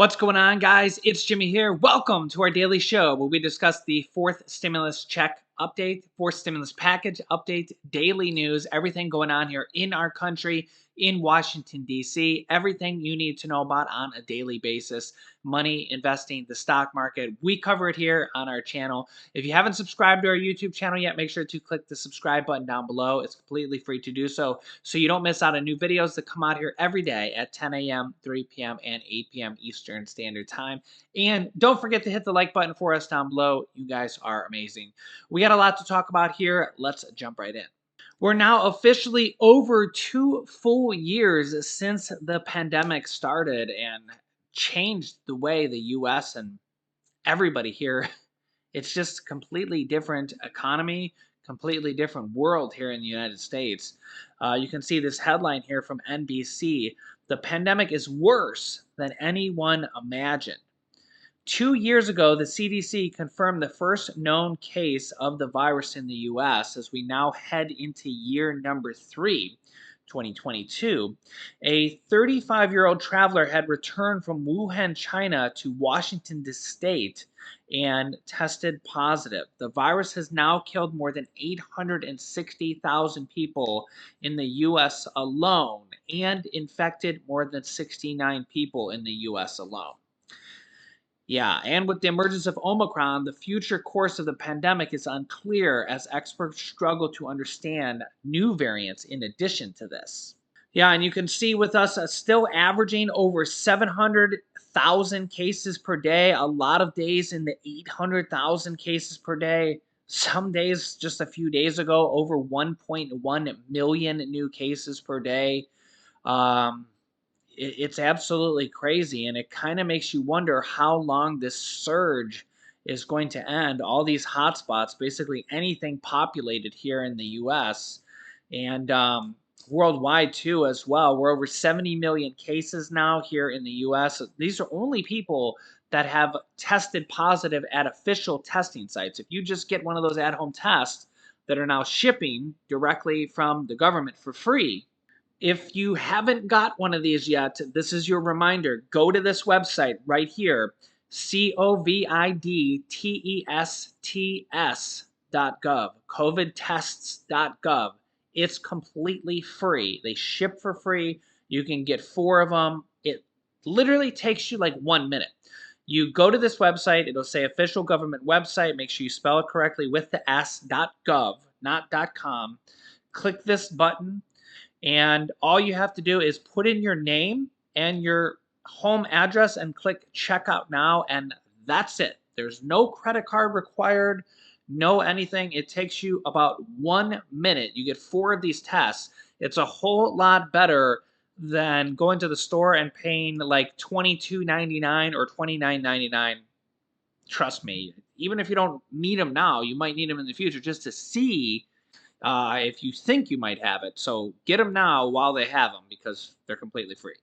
What's going on, guys? It's Jimmy here. Welcome to our daily show where we discuss the fourth stimulus check update, fourth stimulus package update, daily news, everything going on here in our country, in Washington, D.C., everything you need to know about on a daily basis. Money, investing, the stock market. We cover it here on our channel. If you haven't subscribed to our YouTube channel yet, make sure to click the subscribe button down below. It's completely free to do so you don't miss out on new videos that come out here every day at 10 a.m., 3 p.m., and 8 p.m. Eastern Standard Time. And don't forget to hit the like button for us down below. You guys are amazing. We got a lot to talk about here. Let's jump right in. We're now officially over 2 full years since the pandemic started and changed the way the U.S. and everybody here, it's just completely different economy, completely different world here in the United States. You can see this headline here from NBC. The pandemic is worse than anyone imagined. 2 years ago, the CDC confirmed the first known case of the virus in the U.S. As we now head into year number 3, 2022. A 35-year-old traveler had returned from Wuhan, China to Washington State and tested positive. The virus has now killed more than 860,000 people in the U.S. alone and infected more than 69 people in the U.S. alone. Yeah, and with the emergence of Omicron, the future course of the pandemic is unclear as experts struggle to understand new variants in addition to this. Yeah, and you can see with us still averaging over 700,000 cases per day, a lot of days in the 800,000 cases per day. Some days, just a few days ago, over 1.1 million new cases per day. It's absolutely crazy, and it kind of makes you wonder how long this surge is going to end. All these hotspots, basically anything populated here in the U.S. and worldwide too as well. We're over 70 million cases now here in the U.S. These are only people that have tested positive at official testing sites. If you just get one of those at-home tests that are now shipping directly from the government for free, if you haven't got one of these yet, this is your reminder. Go to this website right here, covidtests.gov, covidtests.gov. It's completely free. They ship for free. You can get 4 of them. It literally takes you like 1 minute. You go to this website. It'll say official government website. Make sure you spell it correctly with the s.gov, not .com. Click this button. And all you have to do is put in your name and your home address and click checkout now, and that's it. There's no credit card required, no anything. It takes you about 1 minute. You get 4 of these tests. It's a whole lot better than going to the store and paying like $22.99 or $29.99. Trust me, even if you don't need them now, you might need them in the future just to see if you think you might have it. So get them now while they have them because they're completely free.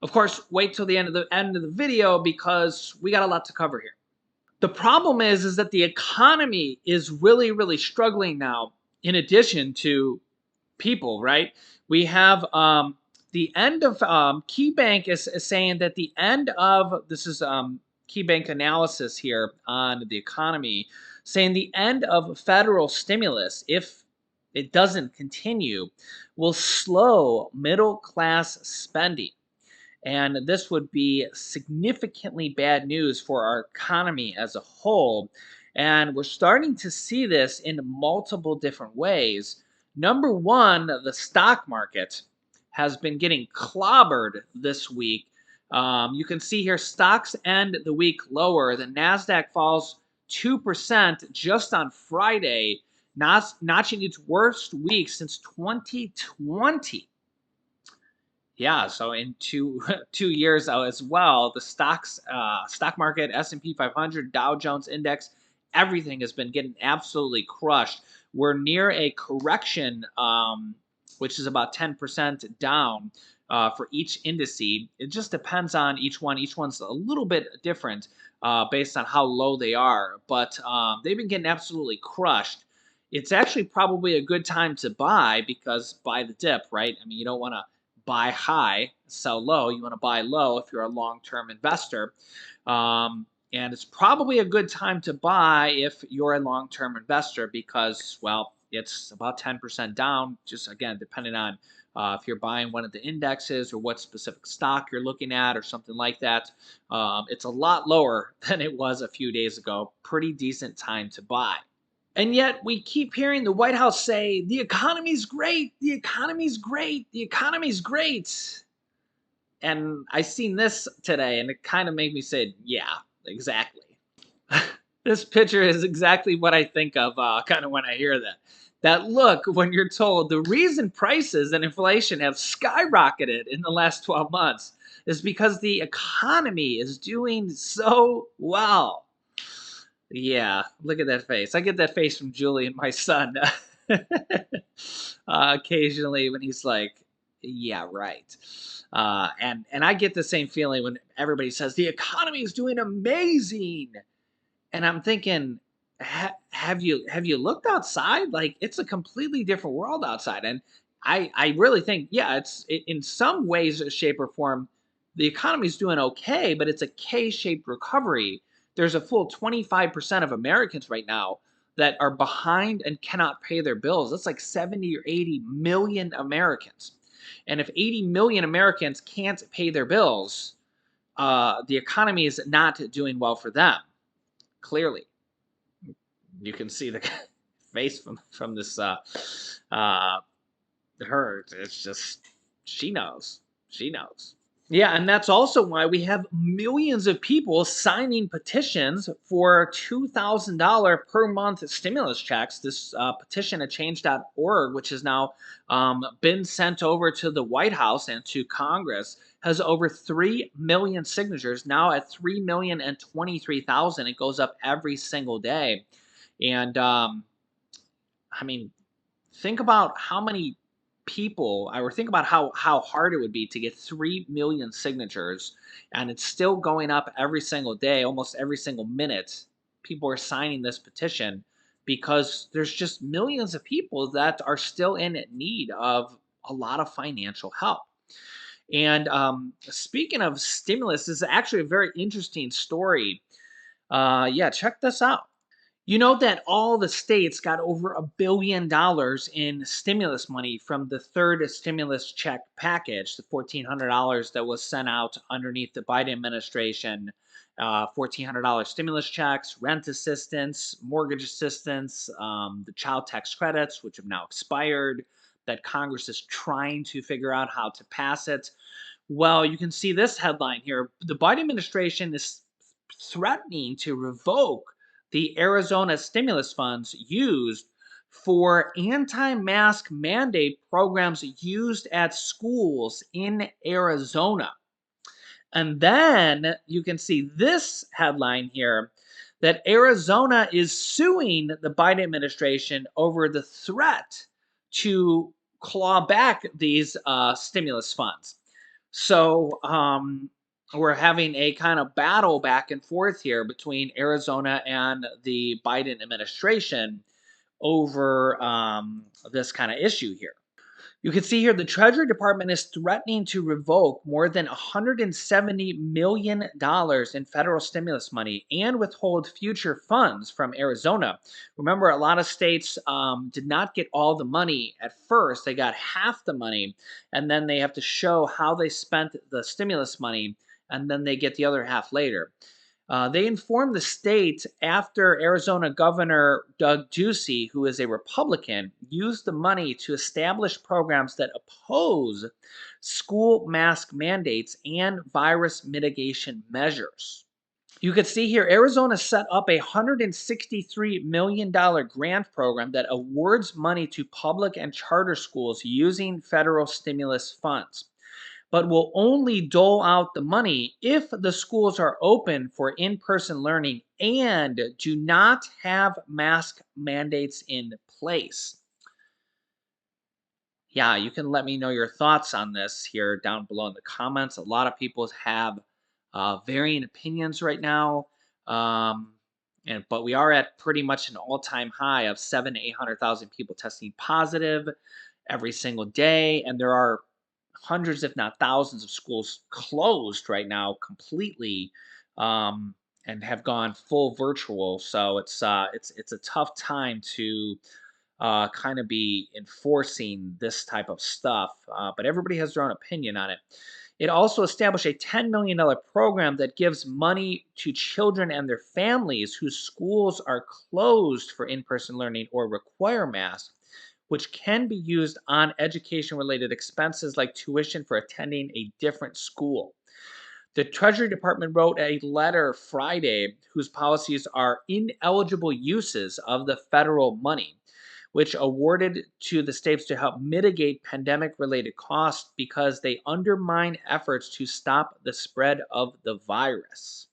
Of course, wait till the end of the video because we got a lot to cover here. The problem is that the economy is really struggling now. In addition to people, right? We have the end of KeyBank is saying that the end of this is KeyBank analysis here on the economy, saying the end of federal stimulus, if it doesn't continue, will slow middle class spending. And this would be significantly bad news for our economy as a whole. And we're starting to see this in multiple different ways. Number one, the stock market has been getting clobbered this week. You can see here stocks end the week lower. The NASDAQ falls 2% just on Friday, notching its worst week since 2020. Yeah, so in two years as well, the stock market, S&P 500, Dow Jones Index, everything has been getting absolutely crushed. We're near a correction, which is about 10% down for each indice. It just depends on each one. Each one's a little bit different based on how low they are, but they've been getting absolutely crushed. It's actually probably a good time to buy because buy the dip, right? I mean, you don't want to buy high, sell low. You want to buy low if you're a long-term investor. And it's probably a good time to buy if you're a long-term investor because, well, it's about 10% down, just again, depending on if you're buying one of the indexes or what specific stock you're looking at or something like that. It's a lot lower than it was a few days ago. Pretty decent time to buy. And yet we keep hearing the White House say, the economy's great, the economy's great, the economy's great. And I seen this today and it kind of made me say, yeah, exactly. This picture is exactly what I think of kind of when I hear that. That look when you're told the reason prices and inflation have skyrocketed in the last 12 months is because the economy is doing so well. Yeah, look at that face. I get that face from Julie and my son occasionally when he's like, "Yeah, right." And I get the same feeling when everybody says the economy is doing amazing, and I'm thinking, have you looked outside? Like it's a completely different world outside, and I really think, yeah, in some ways, shape, or form, the economy's doing okay, but it's a K-shaped recovery. There's a full 25% of Americans right now that are behind and cannot pay their bills. That's like 70 or 80 million Americans. And if 80 million Americans can't pay their bills, the economy is not doing well for them. Clearly, you can see the face from this uh her. It's just she knows. She knows. Yeah, and that's also why we have millions of people signing petitions for $2,000 per month stimulus checks. This petition at change.org, which has now been sent over to the White House and to Congress, has over 3 million signatures, now at 3,023,000. It goes up every single day. And I mean, think about how many people, or think about how hard it would be to get 3 million signatures, and it's still going up every single day, almost every single minute. People are signing this petition because there's just millions of people that are still in need of a lot of financial help. And speaking of stimulus, this is actually a very interesting story. Yeah, check this out. You know that all the states got over $1 billion in stimulus money from the third stimulus check package, the $1,400 that was sent out underneath the Biden administration. $1,400 stimulus checks, rent assistance, mortgage assistance, the child tax credits, which have now expired, that Congress is trying to figure out how to pass it. Well, you can see this headline here. The Biden administration is threatening to revoke the Arizona stimulus funds used for anti mask mandate programs used at schools in Arizona. And then you can see this headline here that Arizona is suing the Biden administration over the threat to claw back these stimulus funds. So we're having a kind of battle back and forth here between Arizona and the Biden administration over this kind of issue here. You can see here the Treasury Department is threatening to revoke more than $170 million in federal stimulus money and withhold future funds from Arizona. Remember, a lot of states did not get all the money at first. They got half the money, and then they have to show how they spent the stimulus money, and then they get the other half later. They informed the state after Arizona Governor Doug Ducey, who is a Republican, used the money to establish programs that oppose school mask mandates and virus mitigation measures. You can see here Arizona set up a $163 million grant program that awards money to public and charter schools using federal stimulus funds, but will only dole out the money if the schools are open for in-person learning and do not have mask mandates in place. Yeah, you can let me know your thoughts on this here down below in the comments. A lot of people have varying opinions right now. Um, but we are at pretty much an all-time high of 700,000 to 800,000 people testing positive every single day, and there are hundreds, if not thousands, of schools closed right now completely, um, and have gone full virtual. So it's a tough time to kind of be enforcing this type of stuff. But everybody has their own opinion on it. It also established a $10 million program that gives money to children and their families whose schools are closed for in person learning or require masks, which can be used on education related expenses like tuition for attending a different school. The Treasury Department wrote a letter Friday whose policies are ineligible uses of the federal money, which awarded to the states to help mitigate pandemic related costs because they undermine efforts to stop the spread of the virus.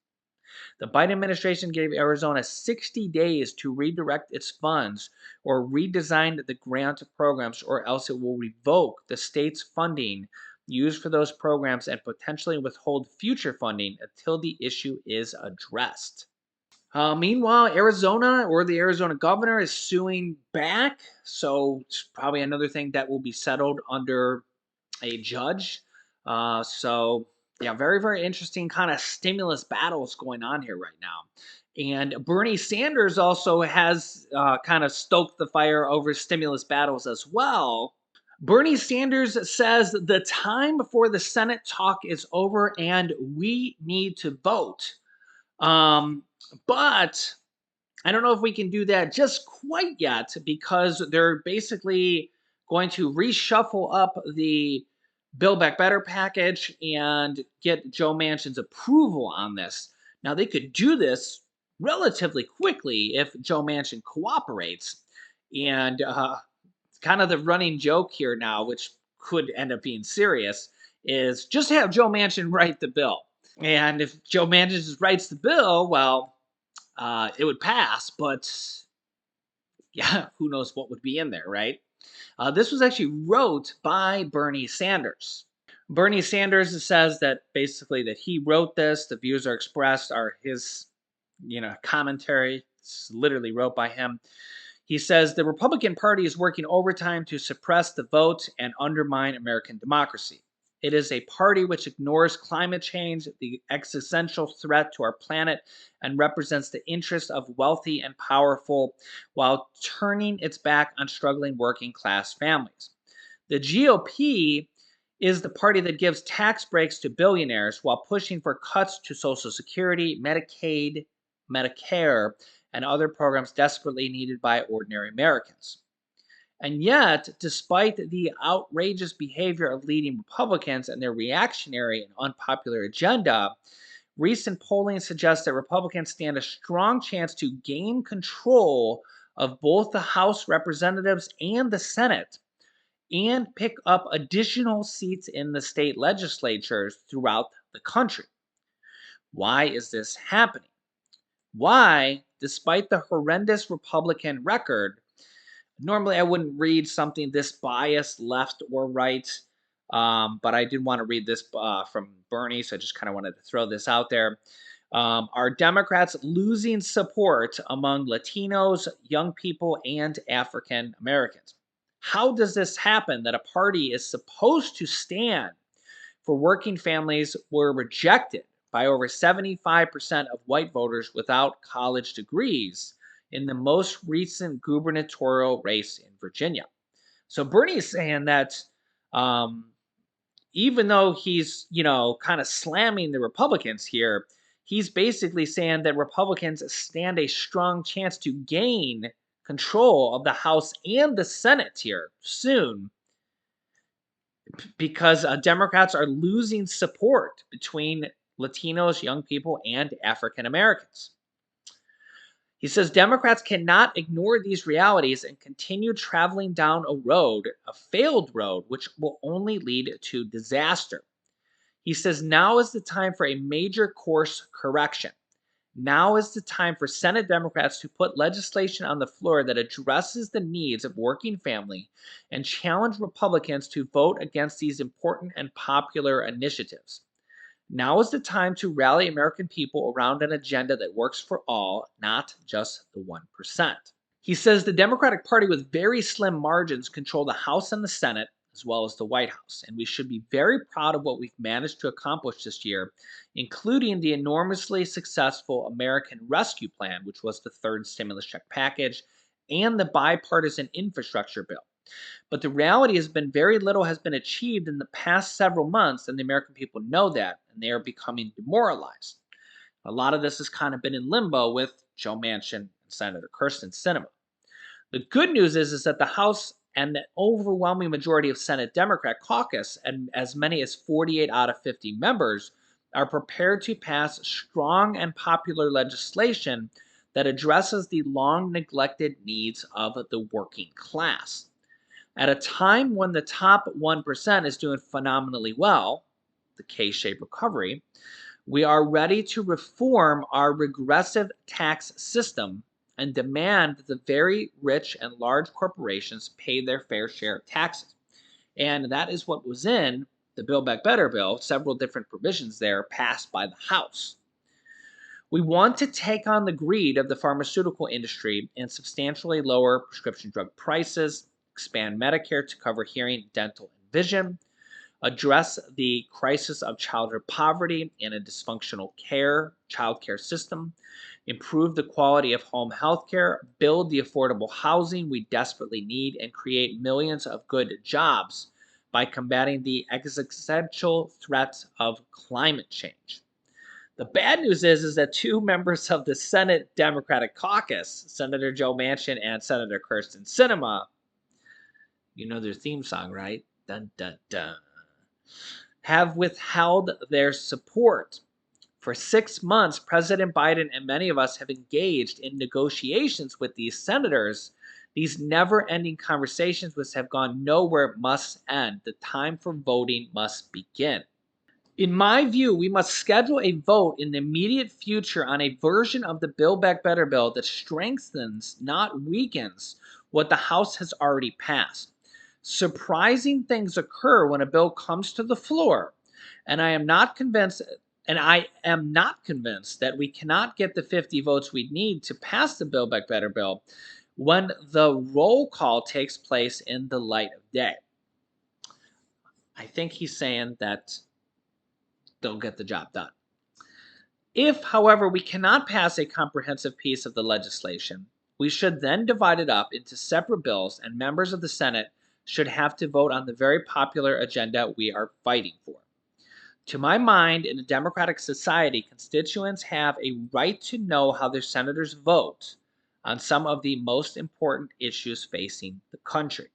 The Biden administration gave Arizona 60 days to redirect its funds or redesign the grant programs, or else it will revoke the state's funding used for those programs and potentially withhold future funding until the issue is addressed. Meanwhile, Arizona, or the Arizona governor, is suing back. So it's probably another thing that will be settled under a judge. Yeah, very, very interesting kind of stimulus battles going on here right now. And Bernie Sanders also has kind of stoked the fire over stimulus battles as well. Bernie Sanders says the time before the Senate talk is over and we need to vote. Um, but I don't know if we can do that just quite yet because they're basically going to reshuffle up the Build Back Better package and get Joe Manchin's approval on this. Now, they could do this relatively quickly if Joe Manchin cooperates. And kind of the running joke here now, which could end up being serious, is just have Joe Manchin write the bill. And if Joe Manchin just writes the bill, well, it would pass, but yeah, who knows what would be in there, right? This was actually wrote by Bernie Sanders. Bernie Sanders says that basically that he wrote this. The views are expressed are his, commentary. It's literally wrote by him. He says the Republican Party is working overtime to suppress the vote and undermine American democracy. It is a party which ignores climate change, the existential threat to our planet, and represents the interests of wealthy and powerful while turning its back on struggling working class families. The GOP is the party that gives tax breaks to billionaires while pushing for cuts to Social Security, Medicaid, Medicare, and other programs desperately needed by ordinary Americans. And yet, despite the outrageous behavior of leading Republicans and their reactionary and unpopular agenda, recent polling suggests that Republicans stand a strong chance to gain control of both the House representatives and the Senate and pick up additional seats in the state legislatures throughout the country. Why is this happening? Why, despite the horrendous Republican record, normally I wouldn't read something this biased, left or right, but I did want to read this from Bernie, so I just kind of wanted to throw this out there. Are Democrats losing support among Latinos, young people, and African Americans? How does this happen that a party is supposed to stand for working families were rejected by over 75% of white voters without college degrees in the most recent gubernatorial race in Virginia? So Bernie is saying that um, even though he's, kind of slamming the Republicans here, he's basically saying that Republicans stand a strong chance to gain control of the House and the Senate here soon because Democrats are losing support between Latinos, young people, and African Americans. He says Democrats cannot ignore these realities and continue traveling down a failed road, which will only lead to disaster. He says now is the time for a major course correction. Now is the time for Senate Democrats to put legislation on the floor that addresses the needs of working family and challenge Republicans to vote against these important and popular initiatives. Now is the time to rally American people around an agenda that works for all, not just the 1%. He says the Democratic Party, with very slim margins, control the House and the Senate, as well as the White House. And we should be very proud of what we've managed to accomplish this year, including the enormously successful American Rescue Plan, which was the third stimulus check package, and the bipartisan infrastructure bill. But the reality has been very little has been achieved in the past several months, and the American people know that, and they are becoming demoralized. A lot of this has kind of been in limbo with Joe Manchin and Senator Kirsten Sinema. The good news is that the House and the overwhelming majority of Senate Democrat caucus, and as many as 48 out of 50 members, are prepared to pass strong and popular legislation that addresses the long neglected needs of the working class. At a time when the top 1% is doing phenomenally well, the K shaped recovery, we are ready to reform our regressive tax system and demand that the very rich and large corporations pay their fair share of taxes. And that is what was in the Build Back Better bill, several different provisions there passed by the House. We want to take on the greed of the pharmaceutical industry and substantially lower prescription drug prices, expand Medicare to cover hearing, dental, and vision, address the crisis of childhood poverty and a dysfunctional child care system, improve the quality of home health care, build the affordable housing we desperately need, and create millions of good jobs by combating the existential threats of climate change. The bad news is that two members of the Senate Democratic caucus, Senator Joe Manchin and Senator Kirsten Sinema, you know their theme song, right? Dun dun dun. Have withheld their support. For 6 months, President Biden and many of us have engaged in negotiations with these senators. These never ending conversations which have gone nowhere must end. The time for voting must begin. In my view, we must schedule a vote in the immediate future on a version of the Build Back Better bill that strengthens, not weakens, what the House has already passed. Surprising things occur when a bill comes to the floor, and I am not convinced that we cannot get the 50 votes we need to pass the Build Back Better bill when the roll call takes place in the light of day. I think he's saying that they'll get the job done. If, however, we cannot pass a comprehensive piece of the legislation, we should then divide it up into separate bills, and members of the Senate should have to vote on the very popular agenda we are fighting for. To my mind, in a democratic society, constituents have a right to know how their senators vote on some of the most important issues facing the country.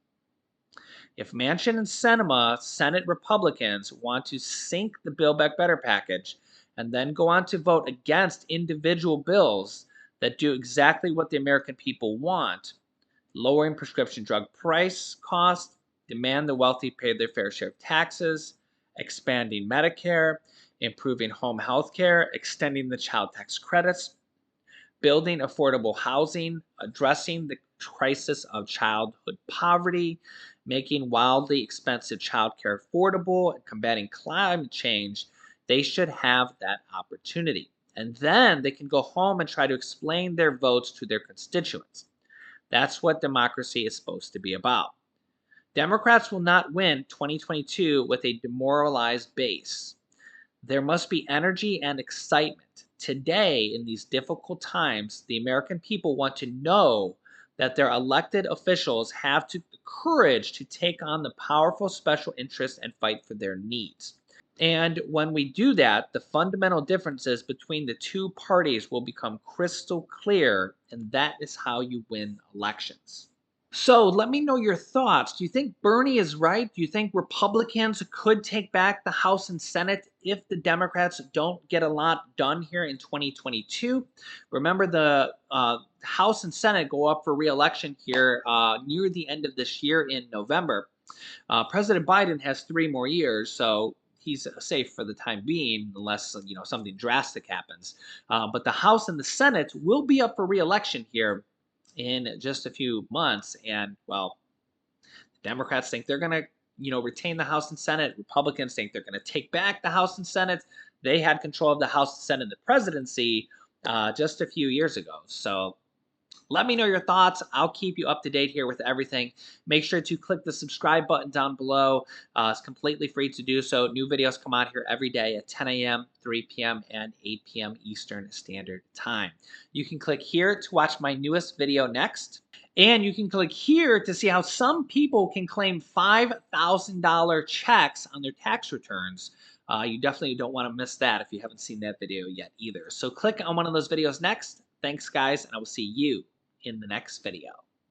If Manchin and Sinema, Senate Republicans, want to sink the Build Back Better package and then go on to vote against individual bills that do exactly what the American people want, lowering prescription drug price cost, demand the wealthy pay their fair share of taxes, expanding Medicare, improving home health care, extending the child tax credits, building affordable housing, addressing the crisis of childhood poverty, making wildly expensive childcare affordable, and combating climate change, they should have that opportunity. And then they can go home and try to explain their votes to their constituents. That's what democracy is supposed to be about. Democrats will not win 2022 with a demoralized base. There must be energy and excitement. Today, in these difficult times, the American people want to know that their elected officials have the courage to take on the powerful special interests and fight for their needs. And when we do that, the fundamental differences between the two parties will become crystal clear, and that is how you win elections. So let me know your thoughts. Do you think Bernie is right? Do you think Republicans could take back the House and Senate if the Democrats don't get a lot done here in 2022? Remember, the House and Senate go up for re-election here near the end of this year in November. President Biden has 3 more years, so he's safe for the time being, unless something drastic happens. But the House and the Senate will be up for re-election here in just a few months, and well, Democrats think they're going to retain the House and Senate. Republicans think they're going to take back the House and Senate. They had control of the House and Senate and the presidency just a few years ago, so Let me know your thoughts. I'll keep you up to date here with everything. Make sure to click the subscribe button down below. It's completely free to do so. New videos come out here every day at 10 a.m., 3 p.m., and 8 p.m. Eastern Standard Time. You can click here to watch my newest video next. And you can click here to see how some people can claim $5,000 checks on their tax returns. You definitely don't want to miss that if you haven't seen that video yet either. So click on one of those videos next. Thanks, guys, and I will see you in the next video.